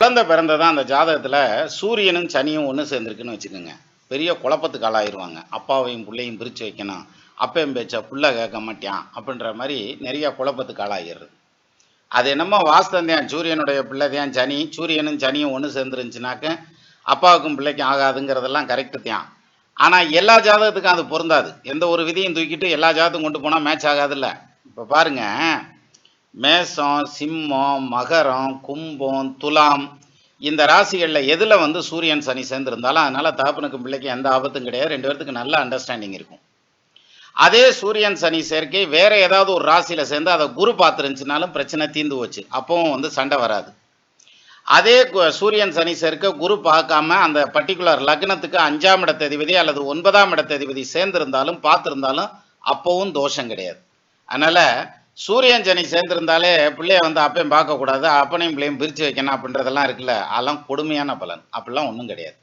குழந்தை பிறந்ததா அந்த ஜாதகத்துல சூரியனும் சனியும் ஒண்ணு சேர்ந்திருக்குன்னு வச்சுக்கோங்க. பெரிய குழப்பத்துக்கு ஆளாயிருவாங்க. அப்பாவையும் புள்ளையும் பிரிச்சு வைக்கணும். அப்பன் பேச்ச புள்ள கேட்க மாட்டான். அப்படின்ற மாரி நெறைய குழப்பத்துக்கு ஆளாகிறது. அது என்னமோ வாஸ்தவம் தான். சூரியனுடைய பிள்ளை தான் சனி. சூரியனும் சனியும் ஒண்ணு சேர்ந்துருந்துச்சுனாக்க, அப்பாவுக்கும் பிள்ளைக்கும் ஆகாதுங்கிறதெல்லாம் கரெக்ட் தான். ஆனா எல்லா ஜாதகத்துக்கும் அது பொருந்தாது. எந்த ஒரு விதியும் தூக்கிட்டு எல்லா ஜாதகத்துக்கும் கொண்டு போனா மேட்ச் ஆகாதுல்ல. இப்ப பாருங்க, மேஷம், சிம்மம், மகரம், கும்பம், துலாம் இந்த ராசிகள்ல எதுல வந்து சூரியன் சனி சேர்ந்திருந்தாலும் அதனால தகப்பனுக்கும் பிள்ளைக்கும் எந்த ஆபத்தும் கிடையாது. 2 பேர்த்துக்கு நல்ல அண்டர்ஸ்டாண்டிங் இருக்கும். அதே சூரியன் சனி சேர்க்கை வேற ஏதாவது ஒரு ராசியில சேர்ந்து அதை குரு பார்த்துருந்துச்சுனாலும் பிரச்சனை தீர்ந்து போச்சு. அப்பவும் வந்து சண்டை வராது. அதே சூரியன் சனி சேர்க்க குரு பார்க்காம அந்த பர்டிகுலர் லக்னத்துக்கு 5ஆம் இடத்ததிபதி அல்லது 9ஆம் இடத்ததிபதி சேர்ந்திருந்தாலும் பார்த்திருந்தாலும் அப்பவும் தோஷம் கிடையாது. அதனால சூரியன் சனி சேர்ந்திருந்தாலே பிள்ளைய வந்து அப்பயும் பார்க்கக்கூடாது, அப்பனையும் பிள்ளையும் பிரித்து வைக்கணும் அப்படின்றதெல்லாம் இருக்குல்ல, அதெல்லாம் கொடுமையான பலன். அப்படிலாம் ஒன்றும் கிடையாது.